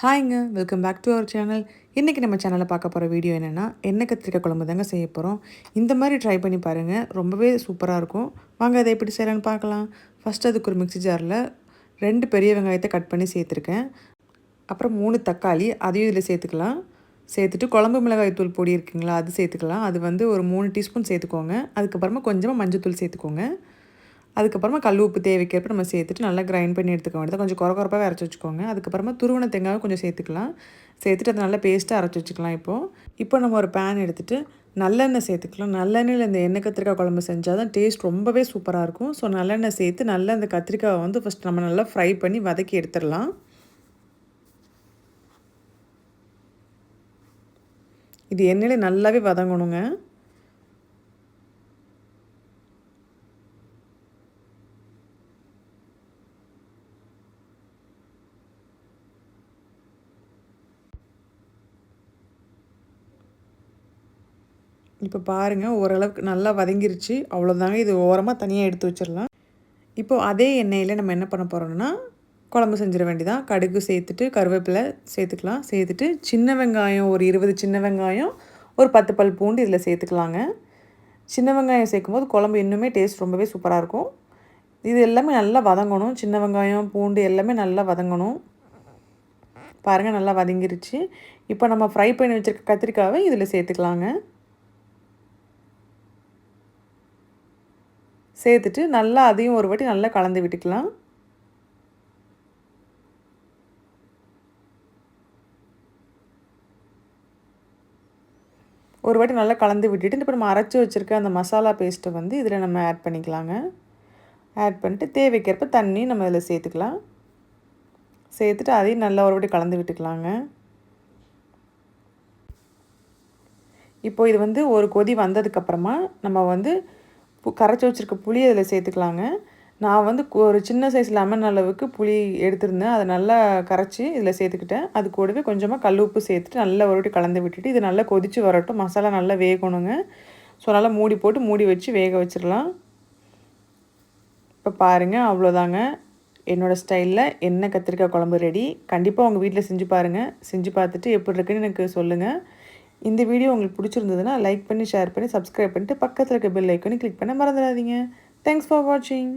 ஹாய்ங்க, welcome back to our channel. இன்றைக்கி நம்ம சேனலில் பார்க்க போகிற வீடியோ என்னென்னா எண்ணெய் கத்திரிக்காய் குழம்பு தாங்க செய்ய போகிறோம். இந்த மாதிரி ட்ரை பண்ணி பாருங்கள், ரொம்பவே சூப்பராக இருக்கும். வாங்க அதை எப்படி செய்யலான்னு பார்க்கலாம். ஃபஸ்ட்டு அதுக்கு ஒரு மிக்ஸி ஜாரில் 2 பெரிய வெங்காயத்தை கட் பண்ணி சேர்த்துருக்கேன். அப்புறம் 3 தக்காளி அதையும் இதில் சேர்த்துக்கலாம். சேர்த்துட்டு குழம்பு மிளகாய் தூள் பொடி இருக்குங்களா, அது சேர்த்துக்கலாம். அது வந்து ஒரு 3 டீஸ்பூன் சேர்த்துக்கோங்க. அதுக்கப்புறமா கொஞ்சமாக மஞ்சள் தூள் சேர்த்துக்கோங்க. அதுக்கப்புறமா கல் உப்பு தேவைக்கேற்ப நம்ம சேர்த்துட்டு நல்லா கிரைண்ட் பண்ணி எடுத்துக்க வேண்டியது. கொஞ்சம் கொரப்பாக அரைச்சி வச்சுக்கோங்க. அதுக்கப்புறமா துருவன தேங்காய் கொஞ்சம் சேர்த்துக்கலாம். சேர்த்துட்டு அதை நல்லா பேஸ்ட்டாக அரைச்சி வச்சுக்கலாம். இப்போ நம்ம ஒரு பேன் எடுத்துகிட்டு நல்லெண்ணெய் சேர்த்துக்கலாம். நல்லெண்ணெயில் இந்த எண்ணெய் கத்திரிக்காய் குழம்பு செஞ்சால் தான் டேஸ்ட் ரொம்பவே சூப்பராக இருக்கும். ஸோ நல்லெண்ணெய் சேர்த்து நல்லா இந்த கத்திரிக்காயை வந்து ஃபஸ்ட் நம்ம நல்லா ஃப்ரை பண்ணி வதக்கி எடுத்துடலாம். இது எண்ணெயில் நல்லாவே வதங்கணுங்க. இப்போ பாருங்கள், ஓரளவுக்கு நல்லா வதங்கிருச்சு. அவ்வளோதாங்க, இது ஓரமாக தனியாக எடுத்து வச்சிடலாம். இப்போது அதே எண்ணெயில் நம்ம என்ன பண்ண போகிறோம்னா குழம்பு செஞ்சிட வேண்டியதான். கடுகு சேர்த்துட்டு கருவேப்பிலை சேர்த்துக்கலாம். சேர்த்துட்டு சின்ன வெங்காயம் ஒரு 20 சின்ன வெங்காயம், ஒரு 10 பல் பூண்டு இதில் சேர்த்துக்கலாங்க. சின்ன வெங்காயம் சேர்க்கும்போது குழம்பு இன்னுமே டேஸ்ட் ரொம்பவே சூப்பராக இருக்கும். இது எல்லாமே நல்லா வதங்கணும். சின்ன வெங்காயம் பூண்டு எல்லாமே நல்லா வதங்கணும். பாருங்கள், நல்லா வதங்கிருச்சு. இப்போ நம்ம ஃப்ரை பண்ணி வச்சுருக்க கத்திரிக்காவை இதில் சேர்த்துக்கலாங்க. சேர்த்துட்டு நல்லா அதையும் ஒரு வாட்டி நல்லா கலந்து விட்டுக்கலாம். ஒரு வாட்டி நல்லா கலந்து விட்டுட்டு இப்போ நம்ம அரைச்சி வச்சுருக்க அந்த மசாலா பேஸ்ட்டை வந்து இதில் நம்ம ஆட் பண்ணிக்கலாங்க. ஆட் பண்ணிட்டு தேவைக்கேற்ப தண்ணி நம்ம இதில் சேர்த்துக்கலாம். சேர்த்துட்டு அதையும் நல்லா ஒரு வாட்டி கலந்து விட்டுக்கலாங்க. இப்போது இது வந்து ஒரு கொதி வந்ததுக்கப்புறமா நம்ம வந்து கரைச்சி வச்சுருக்க புளி அதில் சேர்த்துக்கலாங்க. நான் வந்து ஒரு சின்ன சைஸ் லெமன் அளவுக்கு புளி எடுத்திருந்தேன். அதை நல்லா கரைச்சி இதில் சேர்த்துக்கிட்டேன். அது கூடவே கொஞ்சமாக கல் உப்பு சேர்த்துட்டு நல்லா ஒரு வாட்டி கலந்து விட்டுட்டு இது நல்லா கொதித்து வரட்டும். மசாலா நல்லா வேகணுங்க. ஸோ நல்லா மூடி போட்டு மூடி வச்சு வேக வச்சிடலாம். இப்போ பாருங்கள், அவ்வளோதாங்க, என்னோடய ஸ்டைலில் எண்ணெய் கத்திரிக்காய் குழம்பு ரெடி. கண்டிப்பாக உங்கள் வீட்டில் செஞ்சு பாருங்கள். செஞ்சு பார்த்துட்டு எப்படி இருக்குன்னு எனக்கு சொல்லுங்கள். இந்த வீடியோ உங்களுக்கு பிடிச்சிருந்ததுன்னா லைக் பண்ணி, ஷேர் பண்ணி, சப்ஸ்கிரைப் பண்ணிட்டு பக்கத்தில் இருக்க பெல் ஐக்கானை கிளிக் பண்ண மறந்துடாதீங்க. தேங்க்ஸ் ஃபார் வாட்சிங்.